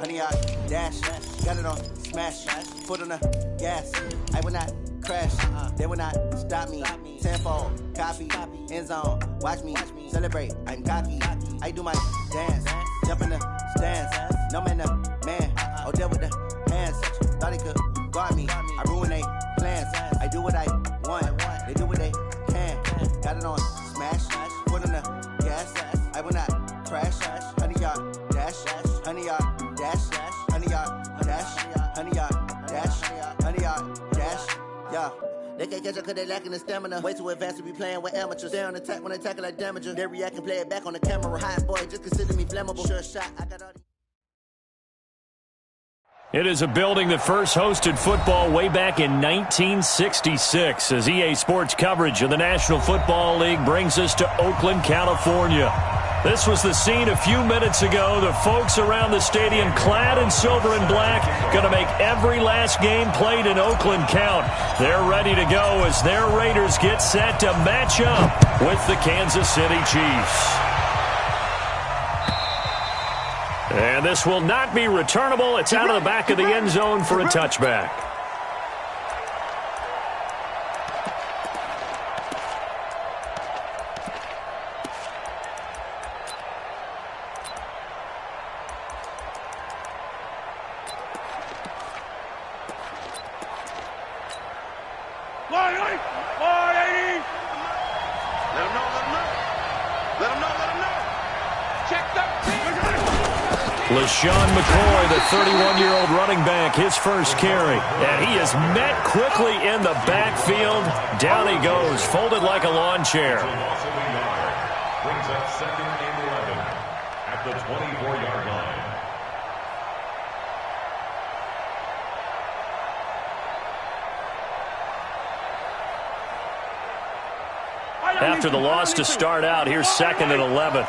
100-yard dash. Got it on smash. Foot on the gas. I will not crash. They will not stop me. Tenfold, copy, end zone. Watch me celebrate. I'm cocky. I do my dance. Jump in the stands. No man, the man. Oh, deal with the hands. Thought he could guard me. I ruin they plans. I do what I want. They do what they can. Got it on smash. Foot on the gas. I will not crash. 100-yard dash. 100-yard dash. 100-yard dash. 100-yard dash. 100-yard dash. Yeah. They can't catch up cause they lacking the stamina. Way too advanced to be playing with amateurs. They on attack when they tackle like damager. They react and play it back on the camera. Hot boy, just consider me flammable. Sure shot, I got all the... It is a building that first hosted football way back in 1966 as EA Sports coverage of the National Football League brings us to Oakland, California. This was the scene a few minutes ago. The folks around the stadium clad in silver and black going to make every last game played in Oakland count. They're ready to go as their Raiders get set to match up with the Kansas City Chiefs. And this will not be returnable. It's out of the back of the end zone for a touchback. LaShawn McCoy, the 31-year-old running back, his first carry. And he is met quickly in the backfield. Down he goes, folded like a lawn chair. Brings up 2nd and 11 at the 24-yard line. After the loss to start out, here's 2nd and 11.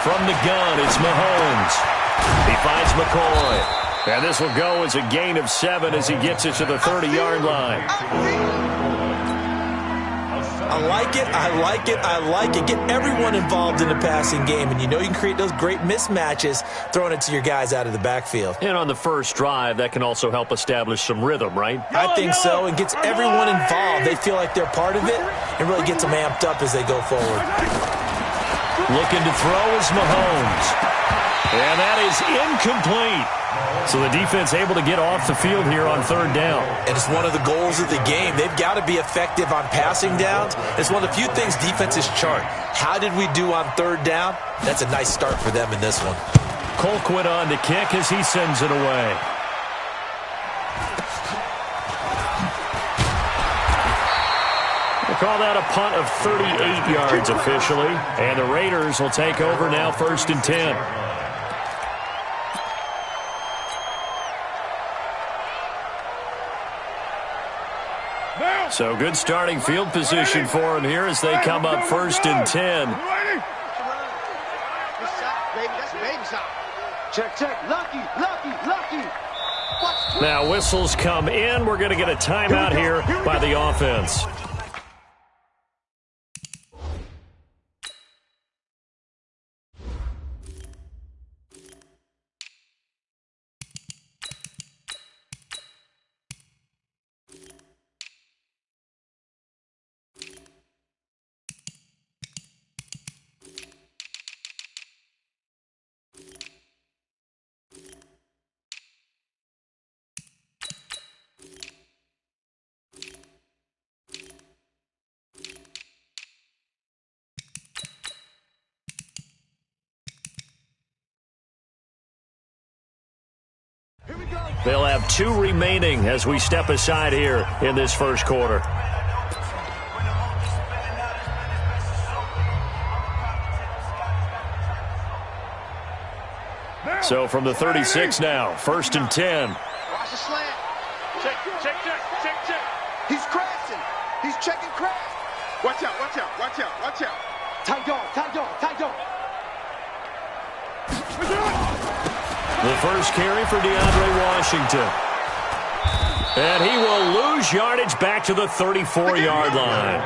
From the gun, it's Mahomes. He finds McCoy. And this will go as a gain of 7 as he gets it to the 30-yard line. I like it, I like it, I like it. Get everyone involved in the passing game, and you know you can create those great mismatches throwing it to your guys out of the backfield. And on the first drive, that can also help establish some rhythm, right? I think so. It gets everyone involved. They feel like they're part of it and really gets them amped up as they go forward. Looking to throw is Mahomes. And that is incomplete. So the defense able to get off the field here on 3rd down. And it's one of the goals of the game. They've got to be effective on passing downs. It's one of the few things defenses chart. How did we do on 3rd down? That's a nice start for them in this one. Colquitt on to kick as he sends it away. We'll call that a punt of 38 yards officially. And the Raiders will take over now 1st and 10. So good starting field position for them here as they come up 1st and 10. Check, check. Lucky. Now whistles come in. We're going to get a timeout here by the offense. They'll have 2 remaining as we step aside here in this first quarter. So from the 36 now, 1st and 10. Watch the slant. Check. He's crashing. He's checking crash. Watch out. Tight dog. The first carry for DeAndre Washington. And he will lose yardage back to the 34-yard line.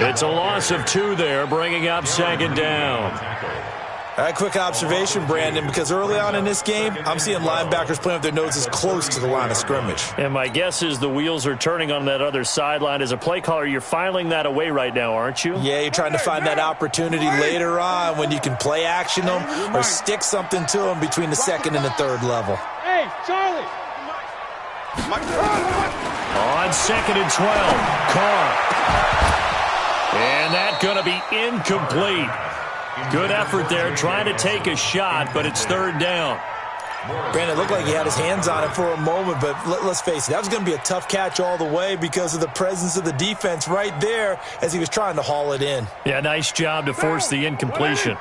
It's a loss of 2 there, bringing up second down. All right, quick observation, Brandon, because early on in this game, I'm seeing linebackers playing with their noses close to the line of scrimmage. And my guess is the wheels are turning on that other sideline. As a play caller, you're filing that away right now, aren't you? Yeah, you're trying to find that opportunity later on when you can play action them or stick something to them between the second and the third level. Hey, Charlie! On second and 12, Carr. And that's going to be incomplete. Good effort there, trying to take a shot, but it's third down. Brandon, it looked like he had his hands on it for a moment, but let's face it, that was going to be a tough catch all the way because of the presence of the defense right there as he was trying to haul it in. Yeah, nice job to force the incompletion.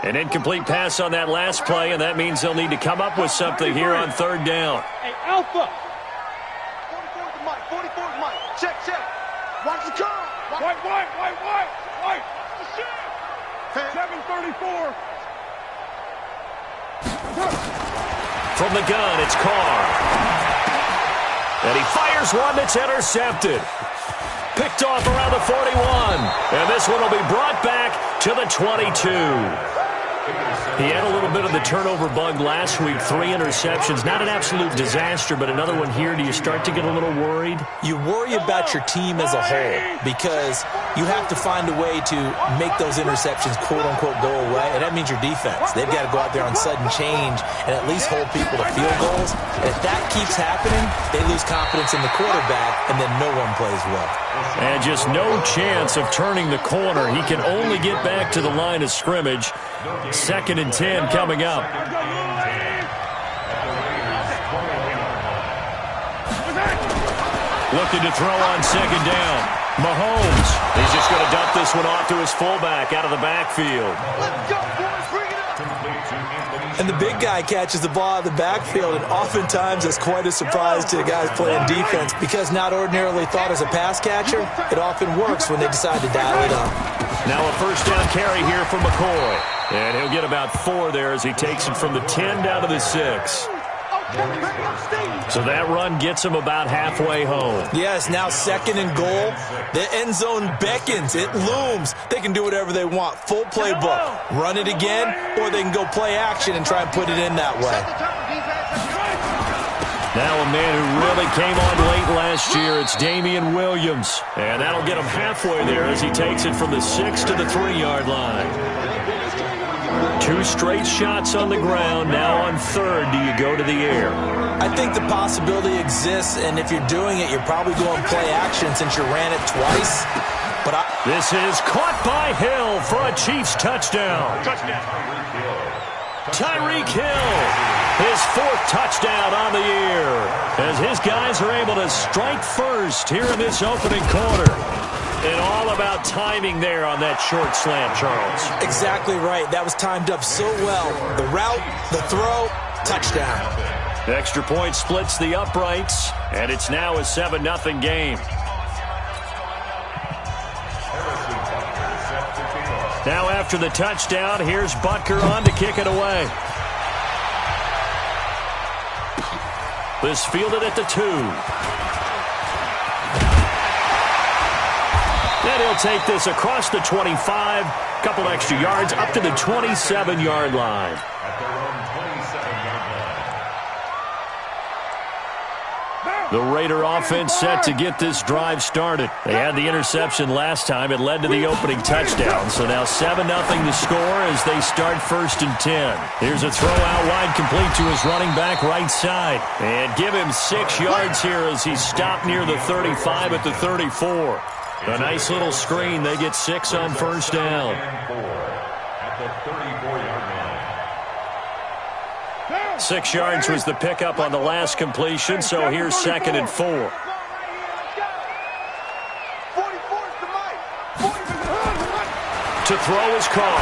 An incomplete pass on that last play, and that means they'll need to come up with something here on third down. Hey, Alpha! 44's the mic, 44's the mic. Check. Watch the car. White! 734. From the gun, it's Carr. And he fires one that's intercepted. Picked off around the 41. And this one will be brought back to the 22. He had a little bit of the turnover bug last week, 3 interceptions. Not an absolute disaster, but another one here. Do you start to get a little worried? You worry about your team as a whole because you have to find a way to make those interceptions, quote-unquote, go away, and that means your defense. They've got to go out there on sudden change and at least hold people to field goals. And if that keeps happening, they lose confidence in the quarterback, and then no one plays well. And just no chance of turning the corner. He can only get back to the line of scrimmage. Second and 10 coming up. Looking to throw on second down. Mahomes. He's just going to dump this one off to his fullback out of the backfield. Let's go, boys. Bring it up. And the big guy catches the ball out of the backfield, and oftentimes it's quite a surprise to the guys playing defense because not ordinarily thought as a pass catcher, it often works when they decide to dial it up. Now a first down carry here for McCoy. And he'll get about 4 there as he takes it from the 10 down to the 6. So that run gets him about halfway home. Yes, now second and goal. The end zone beckons. It looms. They can do whatever they want. Full playbook. Run it again, or they can go play action and try and put it in that way. Now a man who really came on late last year, it's Damian Williams. And that'll get him halfway there as he takes it from the 6 to the 3-yard line. 2 straight shots on the ground. Now on third, do you go to the air? I think the possibility exists, and if you're doing it, you're probably going play action since you ran it twice. But this is caught by Hill for a Chiefs touchdown. Tyreek Hill, his 4th touchdown on the year, as his guys are able to strike first here in this opening quarter. And all about timing there on that short slant, Charles. Exactly right. That was timed up so well. The route, the throw, touchdown. The extra point splits the uprights, and it's now a 7-0 game. Now after the touchdown, here's Butker on to kick it away. This fielded at the 2. Then he'll take this across the 25, couple extra yards, up to the 27-yard line. The Raider offense set to get this drive started. They had the interception last time. It led to the opening touchdown. So now 7-0 the score as they start 1st and 10. Here's a throw out wide complete to his running back right side. And give him 6 yards here as he's stopped near the 35 at the 34. A nice little screen. They get 6 on first down. At the 34-yard line. 6 yards was the pickup on the last completion, so here's 2nd and 4. To throw his car.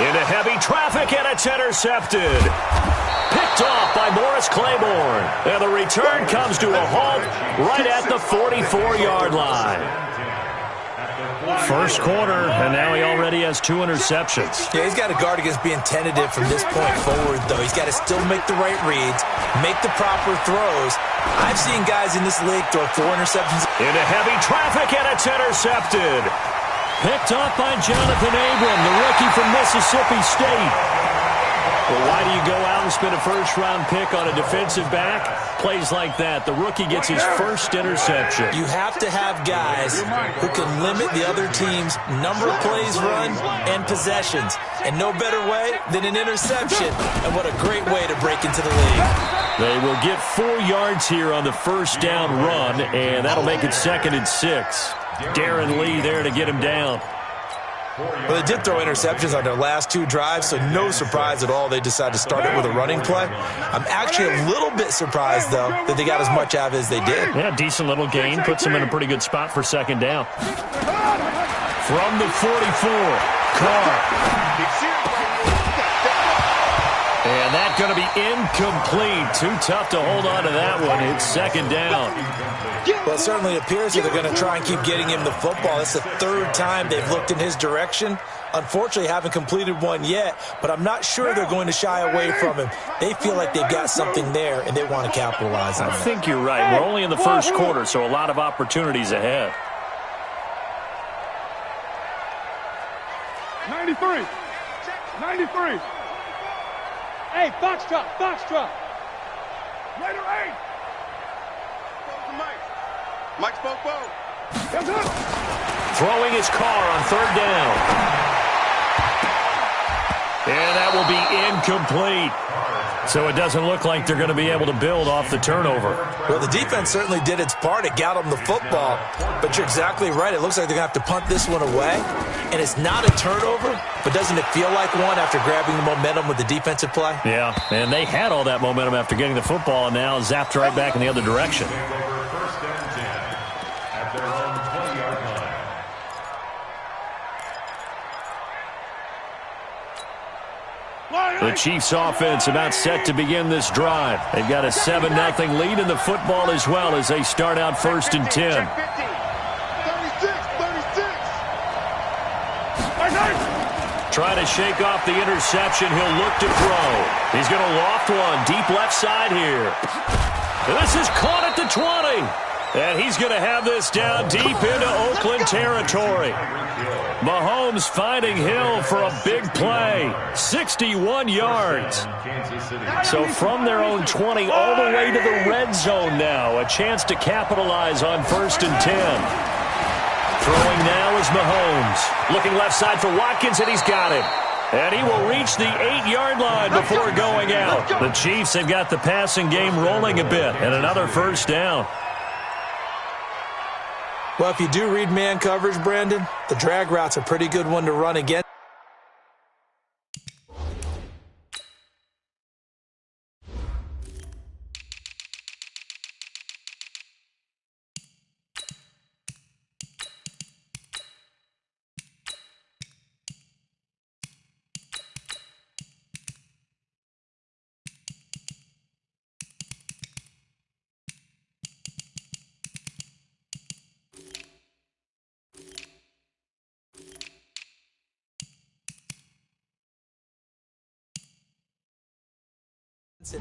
Into heavy traffic, and it's intercepted. Picked off by Morris Claiborne. And the return comes to a halt right at the 44-yard line. First quarter, and now he already has 2 interceptions. Yeah, he's got to guard against being tentative from this point forward, though. He's got to still make the right reads, make the proper throws. I've seen guys in this league throw 4 interceptions. Into heavy traffic, and it's intercepted. Picked up by Jonathan Abram, the rookie from Mississippi State. Well, why do you go out and spend a first-round pick on a defensive back? Plays like that. The rookie gets his first interception. You have to have guys who can limit the other team's number of plays run and possessions. And no better way than an interception. And what a great way to break into the league. They will get 4 yards here on the first down run, and that'll make it 2nd and 6. Darren Lee there to get him down. Well, they did throw interceptions on their last 2 drives, so no surprise at all they decided to start it with a running play. I'm actually a little bit surprised, though, that they got as much out of it as they did. Yeah, decent little gain. Puts them in a pretty good spot for 2nd down. From the 44, Carr. And that's going to be incomplete. Too tough to hold on to that one. It's 2nd down. Well, it certainly appears that they're going to try and keep getting him the football. It's the 3rd time they've looked in his direction. Unfortunately, haven't completed one yet, but I'm not sure they're going to shy away from him. They feel like they've got something there, and they want to capitalize on it. I think you're right. We're only in the first quarter, so a lot of opportunities ahead. 93. 93. Hey, Foxtrot, Foxtrot. Later, 8. Mike spoke both. Throwing his car on 3rd down. And that will be incomplete. So it doesn't look like they're going to be able to build off the turnover. Well, the defense certainly did its part. It got them the football. But you're exactly right. It looks like they're going to have to punt this one away. And it's not a turnover, but doesn't it feel like one after grabbing the momentum with the defensive play? Yeah, and they had all that momentum after getting the football and now zapped right back in the other direction. The Chiefs offense about set to begin this drive. They've got a 7-0 lead in the football as well as they start out 1st and 10. 36. Trying to shake off the interception. He'll look to throw. He's going to loft one deep left side here. This is caught at the 20. And he's going to have this down deep into Oakland territory. Mahomes finding Hill for a big play. 61 yards. So from their own 20 all the way to the red zone now. A chance to capitalize on 1st and 10. Throwing now is Mahomes. Looking left side for Watkins, and he's got it. And he will reach the 8-yard line before going out. The Chiefs have got the passing game rolling a bit. And another 1st down. Well, if you do read man coverage, Brandon, the drag route's a pretty good one to run against.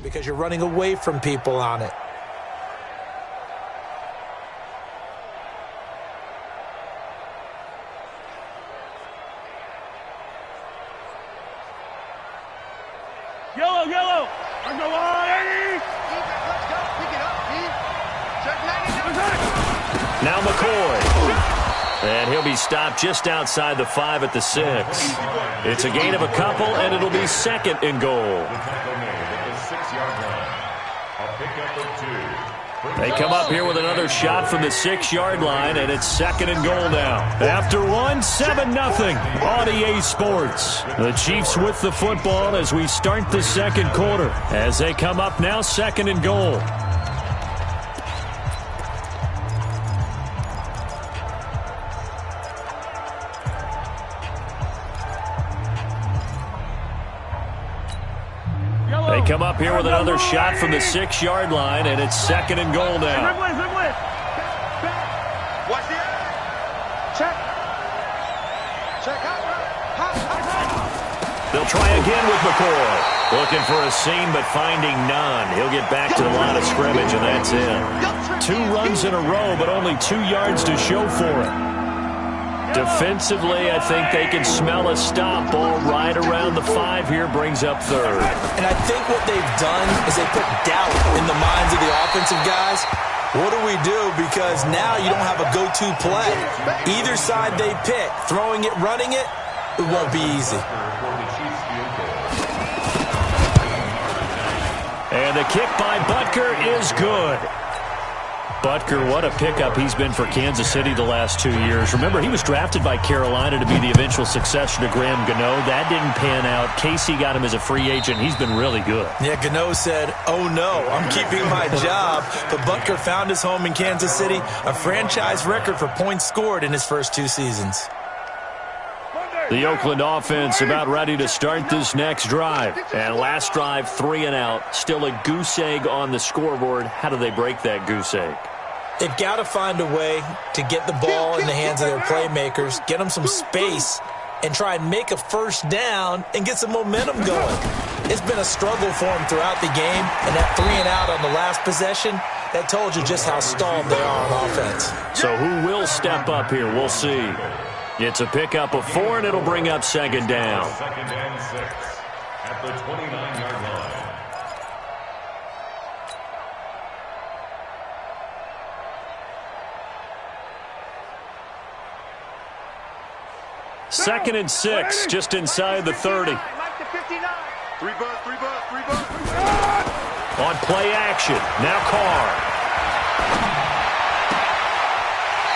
Because you're running away from people on it. Yellow, yellow. On the line. Let's go. Pick it up, Steve. Check 90. Now McCoy. And he'll be stopped just outside the 5 at the 6. It's a gain of a couple, and it'll be 2nd and goal. They come up here with another shot from the 6-yard line, and it's 2nd and goal now. After one, 7-0 on EA Sports. The Chiefs with the football as we start the 2nd quarter. As they come up now, 2nd and goal. They come up here with another shot from the 6-yard line, and it's 2nd and goal now. Watch it. Check. They'll try again with McCoy. Looking for a seam, but finding none. He'll get back to the line of scrimmage, and that's it. 2 runs in a row, but only 2 yards to show for it. Defensively, I think they can smell a stop. Ball right around the 5 here, brings up 3rd. And I think what they've done is they put doubt in the minds of the offensive guys. What do we do? Because now you don't have a go-to play. Either side they pick, throwing it, running it, it won't be easy. And the kick by Butker is good. Butker, what a pickup he's been for Kansas City the last 2 years. Remember, he was drafted by Carolina to be the eventual successor to Graham Gano. That didn't pan out. Casey got him as a free agent. He's been really good. Yeah, Gano said, oh no, I'm keeping my job. But Butker found his home in Kansas City, a franchise record for points scored in his first 2 seasons. The Oakland offense about ready to start this next drive. And last drive, 3 and out. Still a goose egg on the scoreboard. How do they break that goose egg? They've got to find a way to get the ball in the hands of their playmakers, get them some space, and try and make a first down and get some momentum going. It's been a struggle for them throughout the game, and that 3 and out on the last possession, that told you just how stalled they are on offense. So who will step up here? We'll see. It's a pickup of 4, and it'll bring up 2nd down. 2nd and 6 at the 29-yard line. 2nd and 6, just inside the 30. 3 buzz. On play action, now Carr.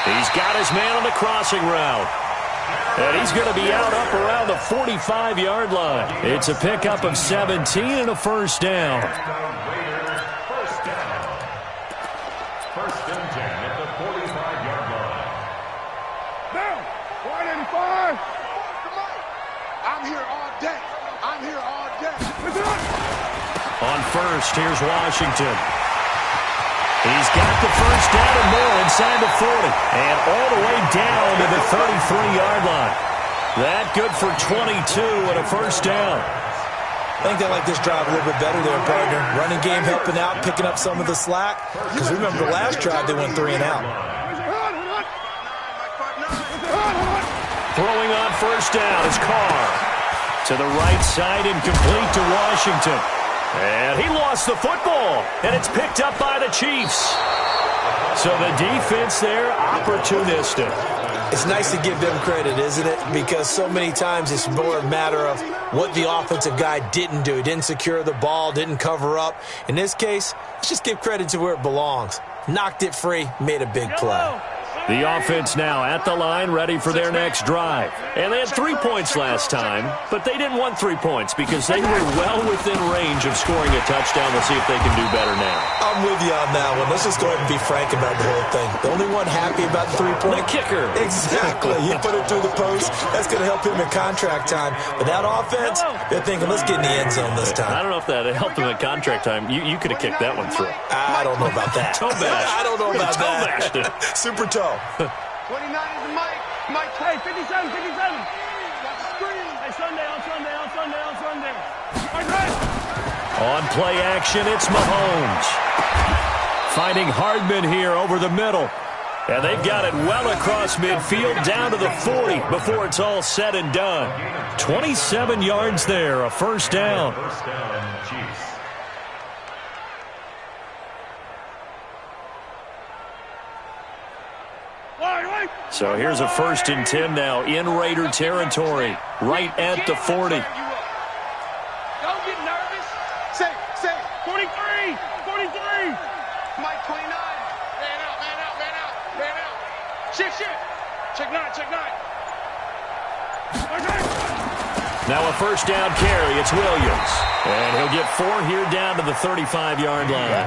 He's got his man on the crossing route. And he's going to be out up around the 45-yard line. It's a pickup of 17 and a first down. First down. 1st and 10 at the 45-yard line. Down. 185. I'm here all day. On first, here's Washington. He's got the first down and more inside the 40. And all the way down to the 33-yard line. That good for 22 and a first down. I think they like this drive a little bit better there, partner. Running game helping out, picking up some of the slack. Because remember the last drive, they went 3 and out. Throwing on first down is Carr. To the right side, incomplete to Washington. And he lost the football, and it's picked up by the Chiefs. So the defense there, opportunistic. It's nice to give them credit, isn't it? Because so many times it's more a matter of what the offensive guy didn't do. He didn't secure the ball, didn't cover up. In this case, let's just give credit to where it belongs. Knocked it free, made a big play. The offense now at the line, ready for their next drive. And they had 3 points last time, but they didn't want 3 points because they were well within range of scoring a touchdown. We'll see if they can do better now. I'm with you on that one. Let's just go ahead and be frank about the whole thing. The only one happy about the 3-point? The kicker. Exactly. He put it through the post. That's going to help him in contract time. But that offense, they're thinking, let's get in the end zone this time. I don't know if that helped him at contract time. You could have kicked that one through. I don't know about that. Toe bash. I don't know about Toe that. bashed it. Super toe. 29 is the mic. Mike. Hey, 57. Hey, Sunday. On play action, it's Mahomes. Finding Hardman here over the middle. And they've got it well across midfield down to the 40 before it's all said and done. 27 yards there, a first down. First down, Chiefs. So here's a 1st and 10 now in Raider territory, right at the 40. Don't get nervous. Say. 43. Mike 29. Man out. Shift. Check 9. Now a first down carry, it's Williams. And he'll get 4 here down to the 35-yard line.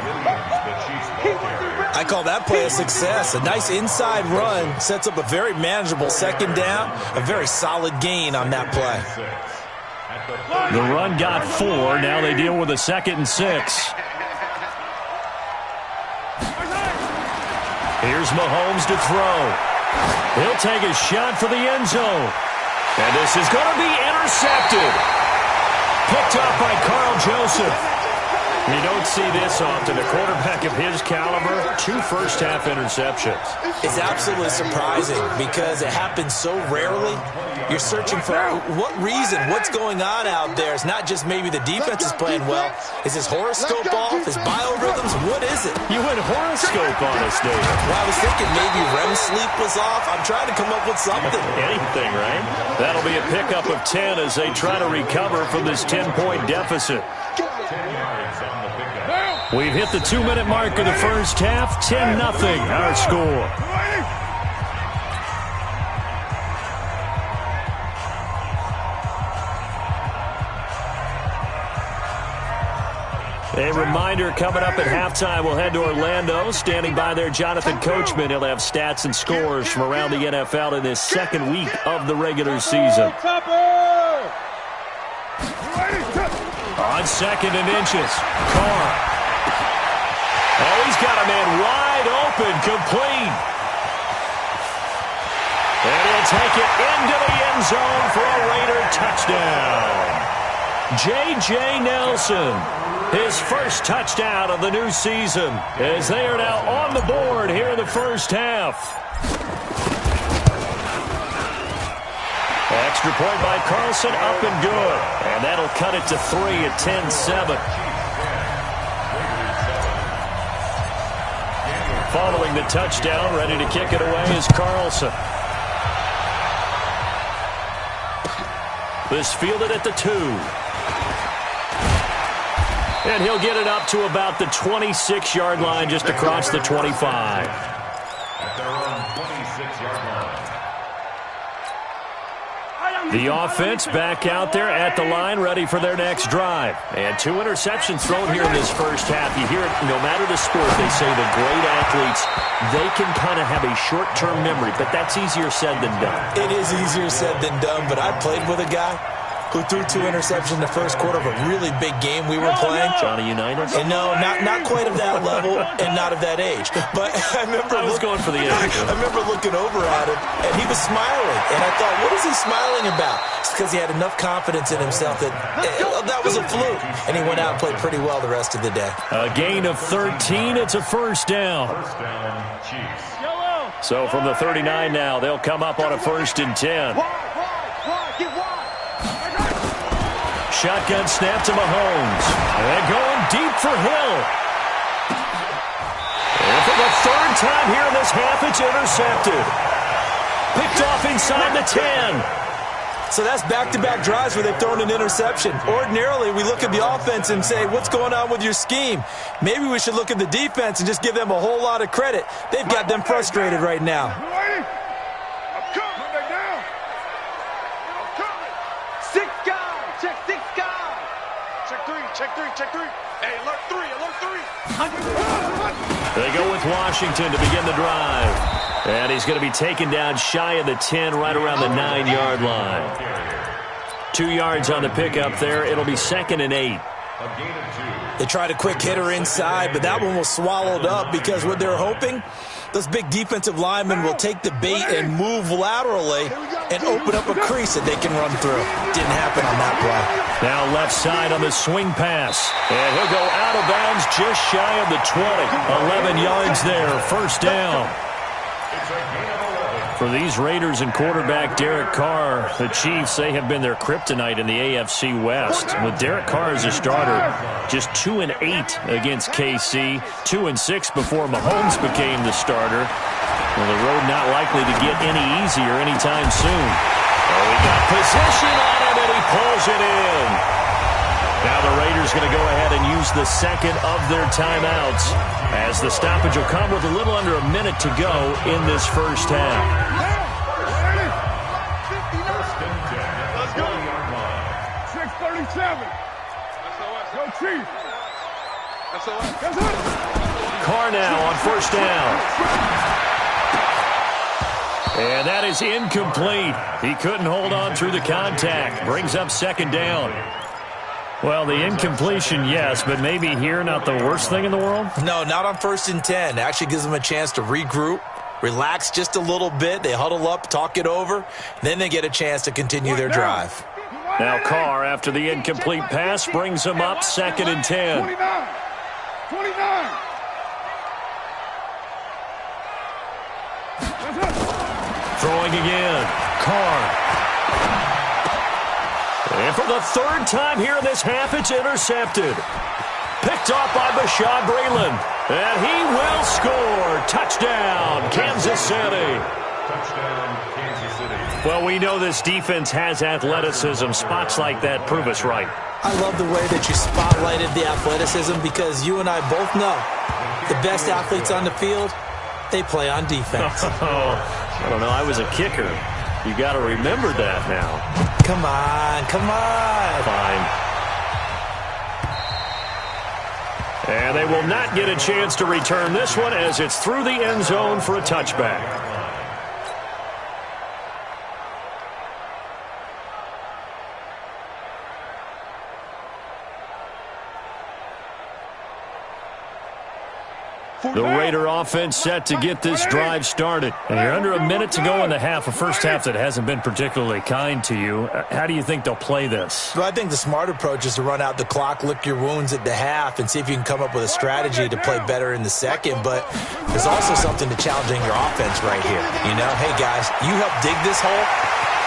I call that play a success. A nice inside run sets up a very manageable 2nd down. A very solid gain on that play. The run got 4. Now they deal with a 2nd and 6. Here's Mahomes to throw. He'll take a shot for the end zone. And this is going to be intercepted. picked off by Carl Joseph. You don't see this often. A quarterback of his caliber, 2 first-half interceptions. It's absolutely surprising because it happens so rarely. You're searching for what reason, what's going on out there. It's not just maybe the defense is playing well. Is his horoscope off? His biorhythms? What is it? You went horoscope on us, David. Well, I was thinking maybe REM sleep was off. I'm trying to come up with something. Anything, right? That'll be a pickup of 10 as they try to recover from this 10-point deficit. We've hit the 2-minute mark of the first half. 10-0 our score. A reminder coming up at halftime, we'll head to Orlando. Standing by there, Jonathan Coachman. He'll have stats and scores from around the NFL in this second week of the regular season. On 2nd and inches, Carr. Oh, he's got a man wide open, complete. And he'll take it into the end zone for a Raider touchdown. J.J. Nelson, his first touchdown of the new season, as they are now on the board here in the first half. Extra point by Carlson, up and good. And that'll cut it to 3 at 10-7. Following the touchdown, ready to kick it away is Carlson. This fielded at the 2. And he'll get it up to about the 26-yard line, just across the 25. At their own 26-yard line. The offense back out there at the line, ready for their next drive. And 2 interceptions thrown here in this first half. You hear it, no matter the sport, they say the great athletes, they can kind of have a short-term memory, but that's easier said than done. It is easier said than done, but I played with a guy who threw 2 interceptions in the first quarter of a really big game we were playing. Johnny Unitas? And no, not quite of that level and not of that age. But I remember going for the age. I remember looking over at him, and he was smiling. And I thought, what is he smiling about? It's because he had enough confidence in himself that that was a fluke. And he went out and played pretty well the rest of the day. A gain of 13. It's a first down. First down, Chiefs. So from the 39 now, they'll come up on a 1st and 10. Shotgun snap to Mahomes. And going deep for Hill. And for the 3rd time here in this half, it's intercepted. Picked off inside the 10. So that's back-to-back drives where they've thrown an interception. Ordinarily, we look at the offense and say, what's going on with your scheme? Maybe we should look at the defense and just give them a whole lot of credit. They've got them frustrated right now. Check 3. Hey, alert 3. They go with Washington to begin the drive. And he's going to be taken down shy of the 10, right around the 9-yard line. 2 yards on the pickup there. It'll be 2nd and 8. They tried a quick hitter inside, but that one was swallowed up because what they're hoping, those big defensive linemen will take the bait and move laterally and open up a crease that they can run through. Didn't happen on that play. Now left side on the swing pass. And he'll go out of bounds just shy of the 20. 11 yards there, first down. For these Raiders and quarterback Derek Carr, the Chiefs, they have been their kryptonite in the AFC West. With Derek Carr as a starter, just 2-8 against KC, 2-6 before Mahomes became the starter. Well, the road not likely to get any easier anytime soon. Oh, he got possession on him, and he pulls it in. Now the Raiders going to go ahead and use the 2nd of their timeouts, as the stoppage will come with a little under a minute to go in this first half. Let's go. 6:37. Go Chiefs. Carr now on first down. And that is incomplete. He couldn't hold on through the contact. Brings up 2nd down. Well, the incompletion, yes, but maybe here not the worst thing in the world? No, not on 1st and 10. It actually gives them a chance to regroup, relax just a little bit. They huddle up, talk it over. Then they get a chance to continue their drive. Now Carr, after the incomplete pass, brings him up 2nd and 10. 29. 29. Throwing again. Carr. And for the 3rd time here in this half, it's intercepted. Picked off by Bashaud Breeland. And he will score. Touchdown, Kansas City. Touchdown, Kansas City. Well, we know this defense has athleticism. Spots like that prove us right. I love the way that you spotlighted the athleticism because you and I both know the best athletes on the field, they play on defense. I don't know. I was a kicker. You got to remember that now. Come on, come on. Fine. And they will not get a chance to return this one as it's through the end zone for a touchback. The Raider offense set to get this drive started. And you're under a minute to go in the half, a first half that hasn't been particularly kind to you. How do you think they'll play this? Well, I think the smart approach is to run out the clock, lick your wounds at the half, and see if you can come up with a strategy to play better in the second. But there's also something to challenging your offense right here. You know, hey, guys, you help dig this hole.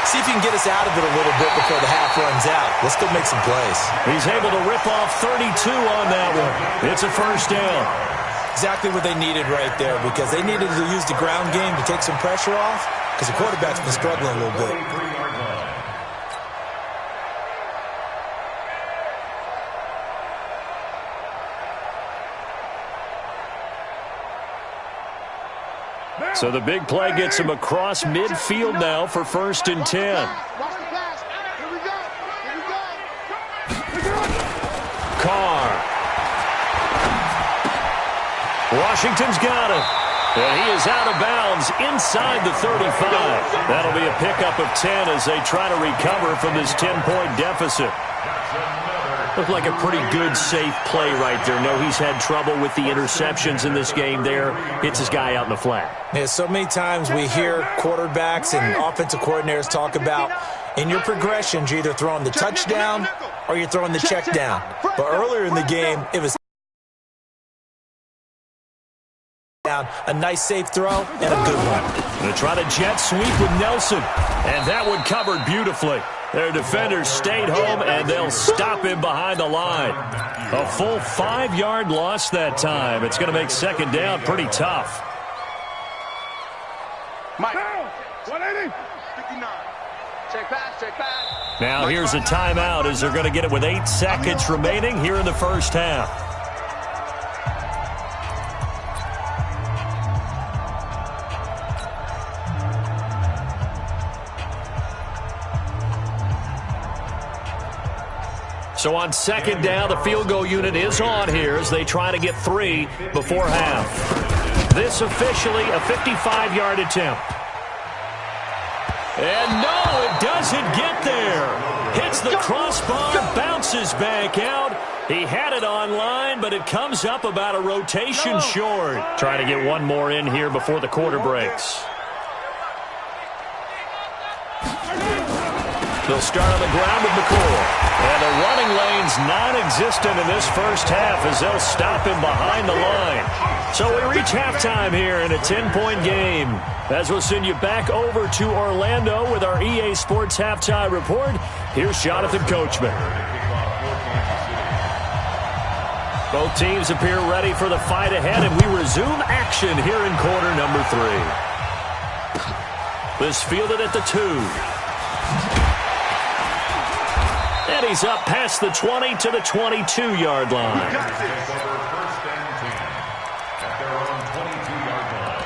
See if you can get us out of it a little bit before the half runs out. Let's go make some plays. He's able to rip off 32 on that one. It's a first down. Exactly what they needed right there because they needed to use the ground game to take some pressure off because the quarterback's been struggling a little bit. So the big play gets him across midfield now for 1st and 10. Carr. Washington's got it. And he is out of bounds inside the 35. That'll be a pickup of 10 as they try to recover from this 10-point deficit. Looked like a pretty good, safe play right there. No, he's had trouble with the interceptions in this game there. Hits his guy out in the flat. Yeah, so many times we hear quarterbacks and offensive coordinators talk about in your progressions, you're either throwing the touchdown or you're throwing the check down. But earlier in the game, it was a nice safe throw and a good one. They try to jet sweep with Nelson, and that one covered beautifully. Their defenders stayed home, and they'll stop him behind the line. A full 5-yard loss that time. It's going to make 2nd down pretty tough. Mike. 180. 59. Check pass, check pass. Now here's a timeout as they're going to get it with 8 seconds remaining here in the first half. So on 2nd down, the field goal unit is on here as they try to get 3 before half. This officially a 55-yard attempt. And no, it doesn't get there. Hits the crossbar, bounces back out. He had it online, but it comes up about a rotation short. Trying to get one more in here before the quarter breaks. They'll start on the ground with McCool. And the running lane's non-existent in this first half as they'll stop him behind the line. So we reach halftime here in a 10-point game. As we'll send you back over to Orlando with our EA Sports Halftime Report, here's Jonathan Coachman. Both teams appear ready for the fight ahead, and we resume action here in quarter number 3. This fielded at the 2. And he's up past the 20 to the 22-yard line. Take over 1st and 10 at their own 22-yard line.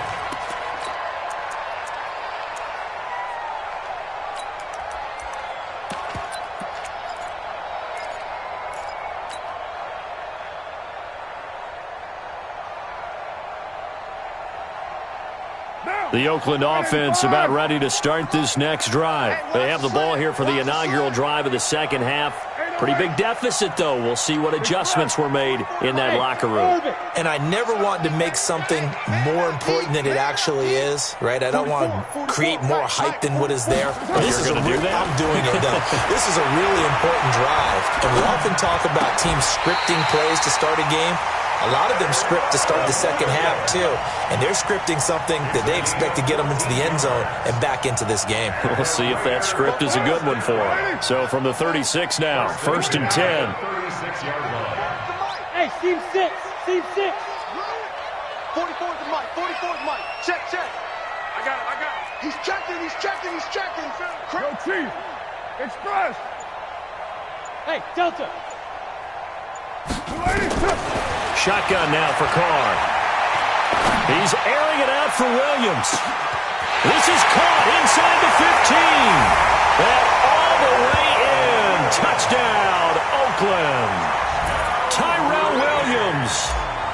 The Oakland offense about ready to start this next drive. They have the ball here for the inaugural drive of the second half. Pretty big deficit, though. We'll see what adjustments were made in that locker room. And I never want to make something more important than it actually is, right? I don't want to create more hype than what is there. You're going to do that? I'm doing it, though. This is a really important drive. And we often talk about teams scripting plays to start a game. A lot of them script to start the second half, too. And they're scripting something that they expect to get them into the end zone and back into this game. We'll see if that script is a good one for them. So from the 36 now, 1st and 10. Hey, seam 6. Seam 6. 44 is Mike. 44 is Mike. Check. I got it. He's checking. Go Chief. Express. Hey, Delta. 280. Shotgun now for Carr. He's airing it out for Williams. This is caught inside the 15. And all the way in. Touchdown, Oakland. Tyrell Williams.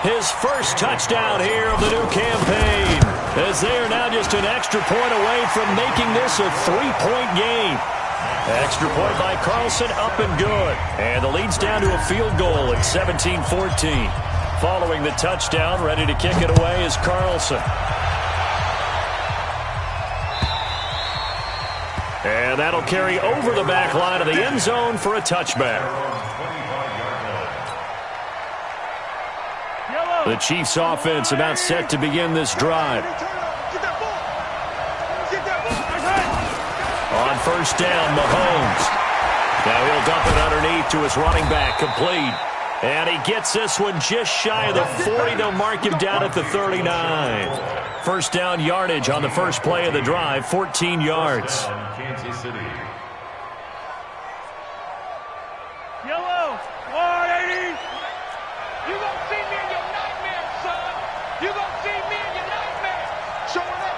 His first touchdown here of the new campaign. As they are now just an extra point away from making this a 3-point game. Extra point by Carlson, up and good. And the lead's down to a field goal at 17-14. Following the touchdown, ready to kick it away is Carlson. And that'll carry over the back line of the end zone for a touchback. The Chiefs offense about set to begin this drive. On first down, Mahomes. Now he'll dump it underneath to his running back, complete. And he gets this one just shy of the 40. They'll mark him down at the 39. First down yardage on the first play of the drive, 14 yards. Kansas City. Yellow. 180. You gonna see me in your nightmare, son. You gonna see me in your nightmare. Showing up.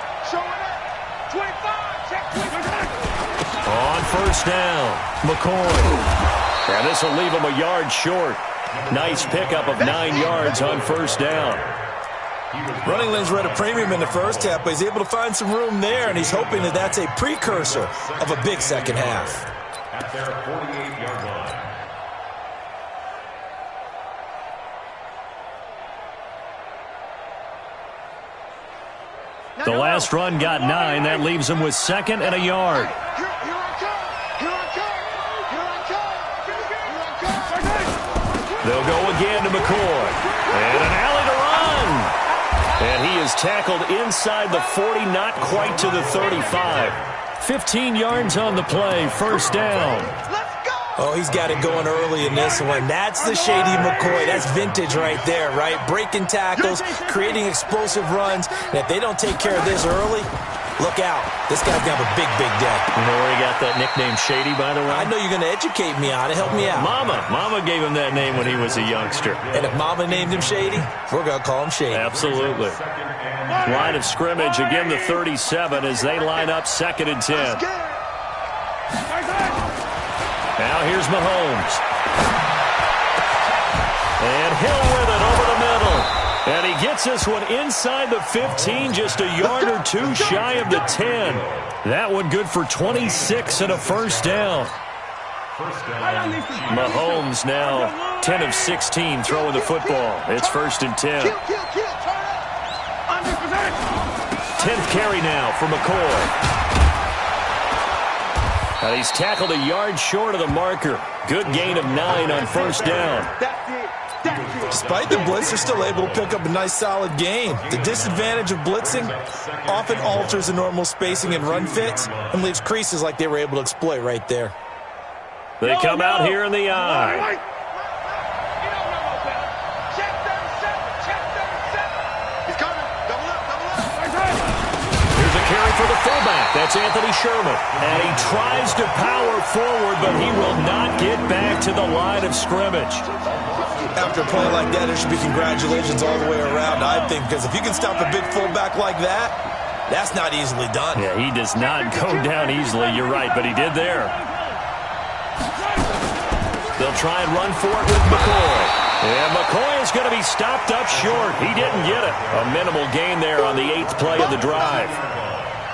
25. Check 25. On first down, McCoy. And this will leave him a yard short. Nice pickup of 9 yards on first down. Running lanes were at a premium in the first half, but he's able to find some room there, and he's hoping that that's a precursor of a big second half. At their 48-yard line. The last run got 9. That leaves him with 2nd and a yard. They'll go again to McCoy. And an alley to run. And he is tackled inside the 40, not quite to the 35. 15 yards on the play, first down. Oh, he's got it going early in this one. That's the shady McCoy. That's vintage right there, right? Breaking tackles, creating explosive runs. And if they don't take care of this early, look out. This guy's going to have a big, big day. You know where he got that nickname Shady, by the way? I know you're going to educate me on it. Help me out. Mama gave him that name when he was a youngster. And if Mama named him Shady, we're going to call him Shady. Absolutely. Line of scrimmage, again the 37 as they line up 2nd and 10. Now here's Mahomes. And Hill with it over the middle. And he gets this one inside the 15, just a yard or two shy of the 10. That one good for 26 and a first down. Mahomes now 10 of 16 throwing the football. It's 1st and 10. 10th carry now for McCoy. And he's tackled a yard short of the marker. Good gain of 9 on first down. Despite the blitz, they're still able to pick up a nice, solid gain. The disadvantage of blitzing often alters the normal spacing and run fits and leaves creases like they were able to exploit right there. They come out here in the eye. Here's a carry for the fullback. That's Anthony Sherman. And he tries to power forward, but he will not get back to the line of scrimmage. After a play like that, there should be congratulations all the way around, I think, because if you can stop a big fullback like that, that's not easily done. Yeah, he does not go down easily. You're right, but he did there. They'll try and run for it with McCoy. And McCoy is going to be stopped up short. He didn't get it. A minimal gain there on the 8th play of the drive.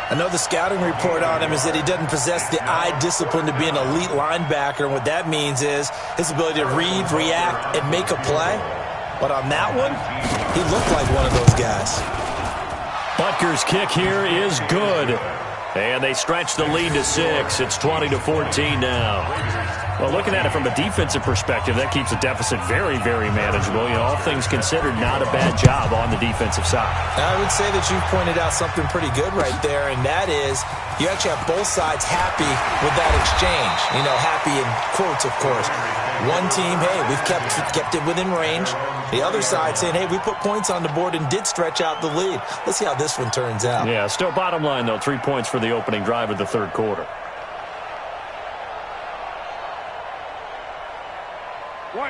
I know the scouting report on him is that he doesn't possess the eye discipline to be an elite linebacker, and what that means is his ability to read, react, and make a play. But on that one, he looked like one of those guys. Butker's kick here is good. And they stretch the lead to 6. It's 20-14 now. Well, looking at it from a defensive perspective, that keeps the deficit very, very manageable. You know, all things considered, not a bad job on the defensive side. I would say that you've pointed out something pretty good right there, and that is you actually have both sides happy with that exchange. You know, happy in quotes, of course. One team, hey, we've kept it within range. The other side saying, hey, we put points on the board and did stretch out the lead. Let's see how this one turns out. Yeah, still bottom line, though, 3 points for the opening drive of the third quarter.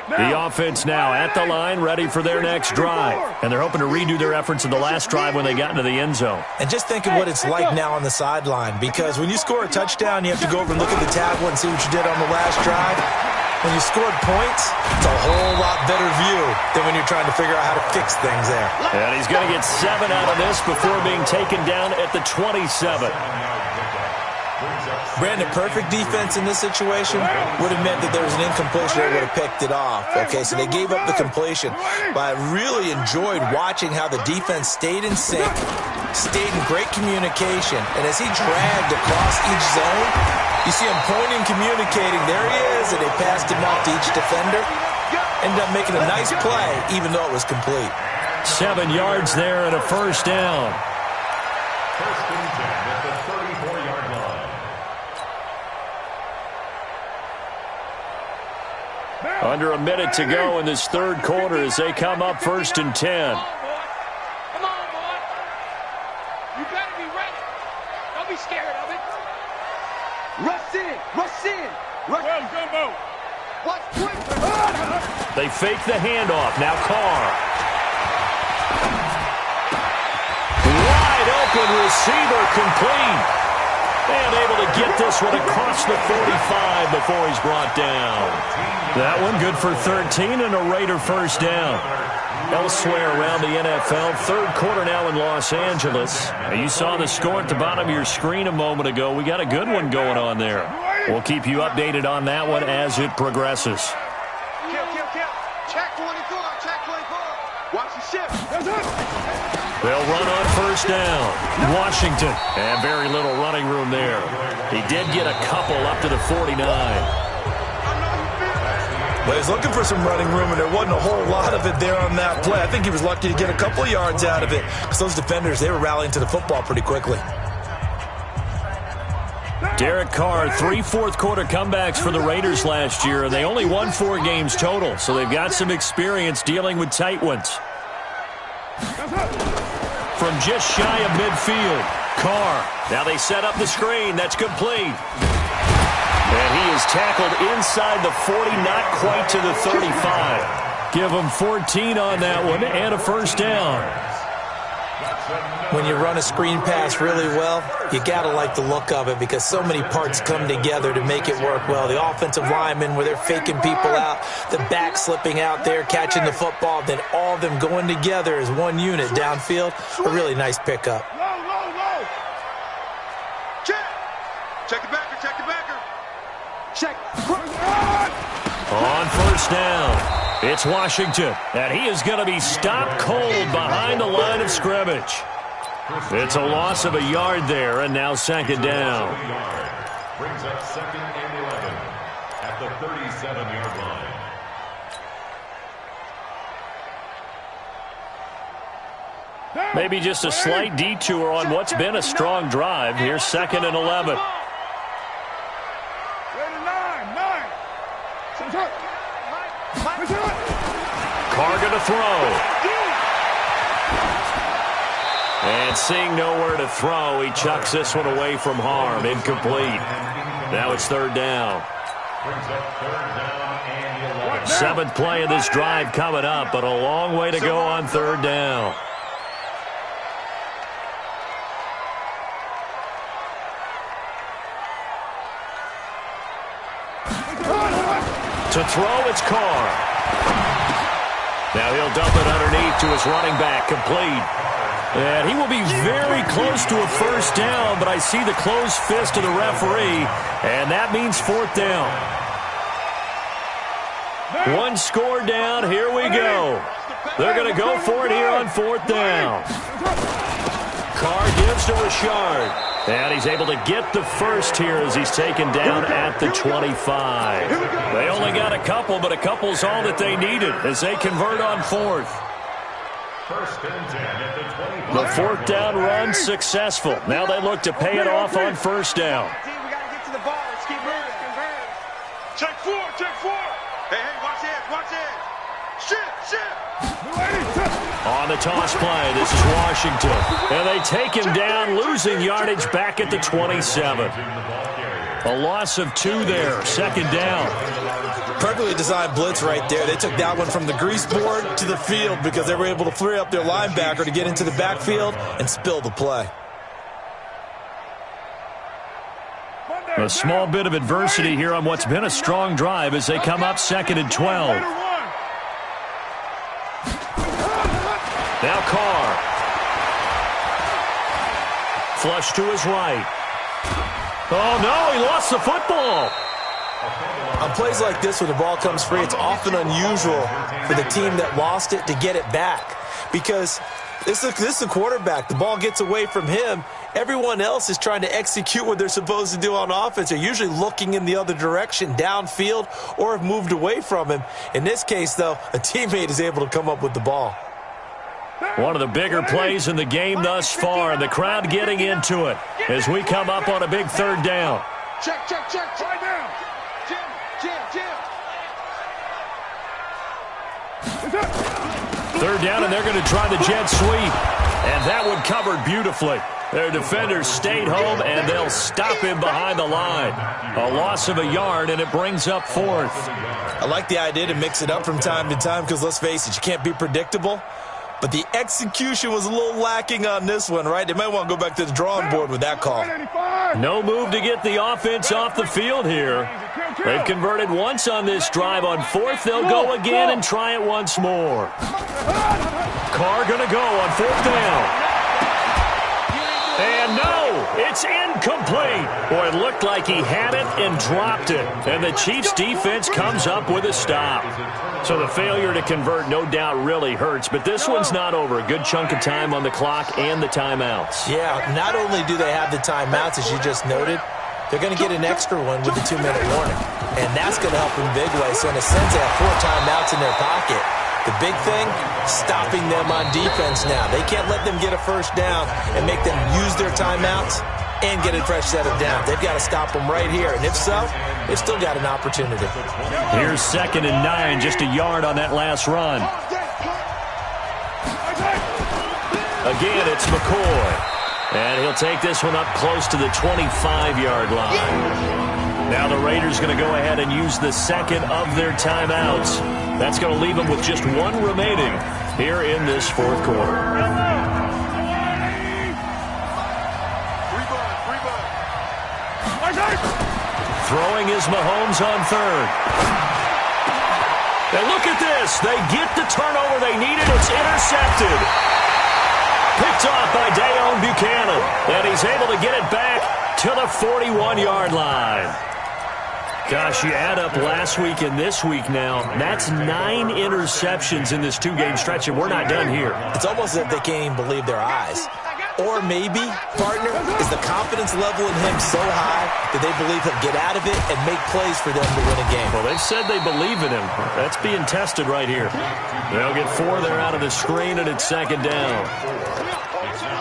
The offense now at the line, ready for their next drive. And they're hoping to redo their efforts in the last drive when they got into the end zone. And just think of what it's like now on the sideline, because when you score a touchdown, you have to go over and look at the tablet and see what you did on the last drive. When you scored points, it's a whole lot better view than when you're trying to figure out how to fix things there. And he's going to get 7 out of this before being taken down at the 27. Brandon, perfect defense in this situation would have meant that there was an incompletion that would have picked it off. Okay, so they gave up the completion. But I really enjoyed watching how the defense stayed in sync, stayed in great communication, and as he dragged across each zone, you see him pointing, communicating. There he is, and they passed him off to each defender. Ended up making a nice play, even though it was complete. 7 yards there and a first down. First and 10 at the 34-yard line. Under a minute to go in this third quarter as they come up first and 10. Come on, boy. You better be ready. Don't be scared of it. Rush in. Rush in. Rush. Well, Gumbo. Watch quick. They fake the handoff. Now Carr. Wide open receiver complete. And able to get this one across the 45 before he's brought down. That one good for 13 and a Raider first down. Elsewhere around the NFL, third quarter now in Los Angeles. You saw the score at the bottom of your screen a moment ago. We got a good one going on there. We'll keep you updated on that one as it progresses. Kill. Check 24. Check 24. Watch the shift. That's it. They'll run on first down. Washington. And very little running room there. He did get a couple up to the 49. But he's looking for some running room, and there wasn't a whole lot of it there on that play. I think he was lucky to get a couple of yards out of it, because those defenders, they were rallying to the football pretty quickly. Derek Carr, 3 fourth-quarter comebacks for the Raiders last year, and they only won 4 games total, so they've got some experience dealing with tight ones. From just shy of midfield, Carr. Now they set up the screen. That's complete. And he is tackled inside the 40, not quite to the 35. Give him 14 on that one and a first down. When you run a screen pass really well, you got to like the look of it because so many parts come together to make it work well. The offensive linemen where they're faking people out, the back slipping out there, catching the football, then all of them going together as one unit downfield. A really nice pickup. Low. Check the backer. Check. On first down, it's Washington, and he is going to be stopped cold behind the line of scrimmage. It's a loss of a yard there, and now second down. Brings up second and 11 at the 37-yard line. Maybe just a slight detour on what's been a strong drive. Here's second and 11. Carr going to throw. And seeing nowhere to throw, he chucks this one away from harm. Incomplete. Now it's third down. Brings up third down and 11. 7th play of this drive coming up, but a long way to go on third down. To throw, it's Carr. Now he'll dump it underneath to his running back, complete. And he will be very close to a first down, but I see the closed fist of the referee, and that means fourth down. One score down. Here we go. They're going to go for it here on fourth down. Carr gives to Richard. And he's able to get the first here as he's taken down at the 25. They only got a couple, but a couple's all that they needed as they convert on fourth. First and 10 at the 25. The fourth down run successful. Now they look to pay it off on first down. We got to get to the ball. Let's keep moving. Check four, check four. Hey, watch it, watch it. Shit. On the toss play, this is Washington. And they take him down, losing yardage back at the 27. A loss of 2 there, second down. Perfectly designed blitz right there. They took that one from the grease board to the field because they were able to free up their linebacker to get into the backfield and spill the play. A small bit of adversity here on what's been a strong drive as they come up second and 12. Now Carr. Flush to his right. Oh, no, he lost the football. On plays like this where the ball comes free, it's often unusual for the team that lost it to get it back because this is a quarterback. The ball gets away from him. Everyone else is trying to execute what they're supposed to do on offense. They're usually looking in the other direction, downfield, or have moved away from him. In this case, though, a teammate is able to come up with the ball. One of the bigger plays in the game thus far, and the crowd getting into it as we come up on a big third down. Check. Try down. Jim. Third down, and they're going to try the jet sweep. And that one covered beautifully. Their defenders stayed home, and they'll stop him behind the line. A loss of a yard, and it brings up fourth. I like the idea to mix it up from time to time because, let's face it, you can't be predictable. But the execution was a little lacking on this one, right? They might want to go back to the drawing board with that call. No move to get the offense off the field here. They've converted once on this drive. On fourth, they'll go again and try it once more. Carr going to go on fourth down. And no, it's incomplete. Boy, it looked like he had it and dropped it. And the Chiefs' defense comes up with a stop. So the failure to convert no doubt really hurts. But this one's not over. A good chunk of time on the clock and the timeouts. Yeah, not only do they have the timeouts, as you just noted, they're going to get an extra one with the 2-minute warning. And that's going to help in big ways. So in a sense, they have 4 timeouts in their pocket. The big thing, stopping them on defense now. They can't let them get a first down and make them use their timeouts and get a fresh set of downs. They've got to stop them right here. And if so, they've still got an opportunity. Here's second and 9, just a yard on that last run. Again, it's McCoy. And he'll take this one up close to the 25-yard line. Now the Raiders going to go ahead and use the second of their timeouts. That's going to leave them with just one remaining here in this fourth quarter. Throwing is Mahomes on third. And look at this. They get the turnover they needed. It's intercepted. Picked off by Dayon Buchanan. And he's able to get it back to the 41-yard line. Gosh, you add up last week and this week now, that's 9 interceptions in this 2-game stretch, and we're not done here. It's almost as if they can't even believe their eyes. Or maybe, partner, is the confidence level in him so high that they believe he'll get out of it and make plays for them to win a game. Well, they've said they believe in him. That's being tested right here. They'll get 4 there out of the screen, and it's second down.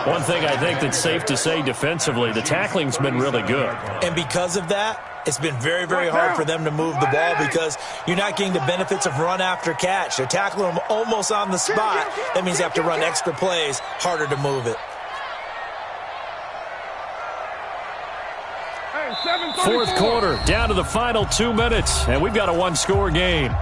One thing I think that's safe to say defensively, the tackling's been really good. And because of that, it's been very, very hard for them to move the ball because you're not getting the benefits of run after catch. They're tackling them almost on the spot. That means you have to run extra plays, harder to move it. Fourth quarter, down to the final 2 minutes, and we've got a one-score game.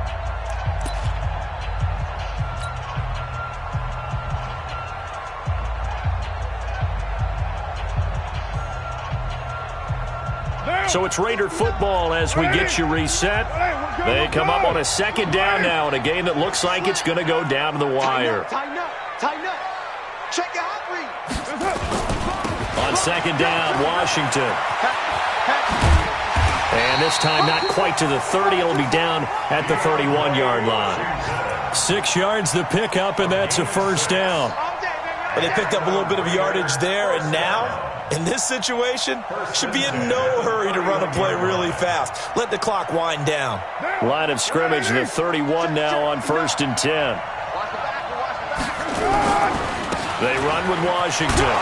So it's Raider football as we get you reset. They come up on a second down now in a game that looks like it's going to go down to the wire. Tighten up. Check your hot read. On second down, Washington. And this time not quite to the 30. It'll be down at the 31-yard line. 6 yards the pickup, and that's a first down. But they picked up a little bit of yardage there, and now, in this situation, should be in no hurry to run a play really fast. Let the clock wind down. Line of scrimmage, the 31 now on 1st and 10. They run with Washington.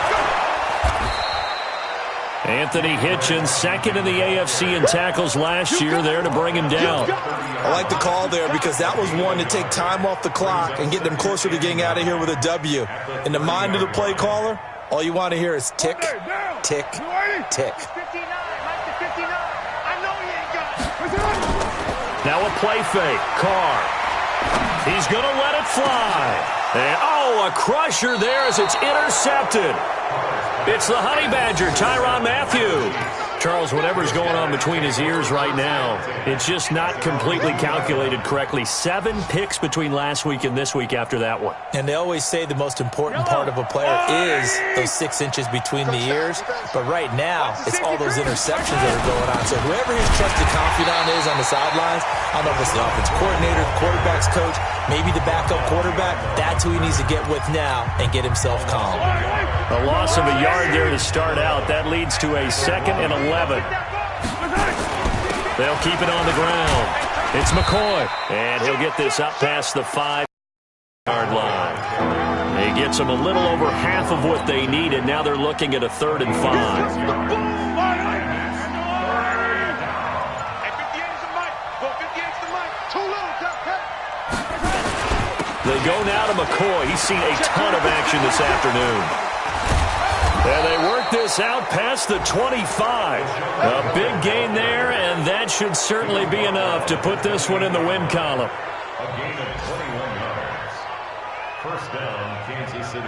Anthony Hitchens, second in the AFC in tackles last year, there to bring him down. I like the call there because that was one to take time off the clock and get them closer to getting out of here with a W. In the mind of the play caller, all you want to hear is tick, tick, tick. Now a play fake. Carr. He's going to let it fly. And, a crusher there as it's intercepted. It's the Honey Badger, Tyrann Mathieu. Charles, whatever's going on between his ears right now, it's just not completely calculated correctly. 7 picks between last week and this week after that one. And they always say the most important part of a player is those 6 inches between the ears. But right now, it's all those interceptions that are going on. So whoever his trusted confidant is on the sidelines, I don't know if it's the offensive coordinator, the quarterback's coach, maybe the backup quarterback, that's who he needs to get with now and get himself calm. A loss of a yard there to start out. That leads to a 2nd and 11. They'll keep it on the ground. It's McCoy. And he'll get this up past the 5-yard line. He gets them a little over half of what they needed. Now they're looking at a 3rd and 5. They go now to McCoy. He's seen a ton of action this afternoon. And they work this out past the 25. A big gain there, and that should certainly be enough to put this one in the win column. A gain of 21 yards. First down, Kansas City.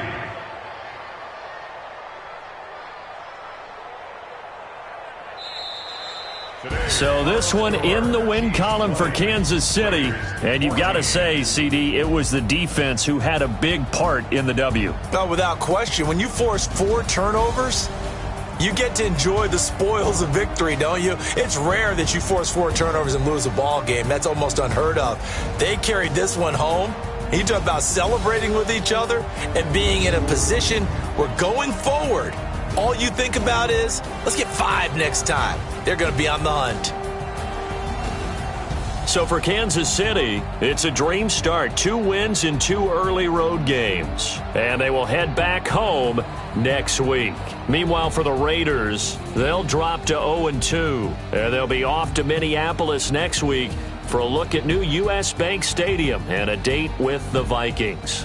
So this one in the win column for Kansas City. And you've got to say, CD, it was the defense who had a big part in the W. No, without question. When you force 4 turnovers, you get to enjoy the spoils of victory, don't you? It's rare that you force 4 turnovers and lose a ball game. That's almost unheard of. They carried this one home. You talk about celebrating with each other and being in a position where going forward, all you think about is, let's get 5 next time. They're going to be on the hunt. So for Kansas City, it's a dream start. 2 wins in 2 early road games. And they will head back home next week. Meanwhile, for the Raiders, they'll drop to 0-2. And they'll be off to Minneapolis next week for a look at new U.S. Bank Stadium and a date with the Vikings.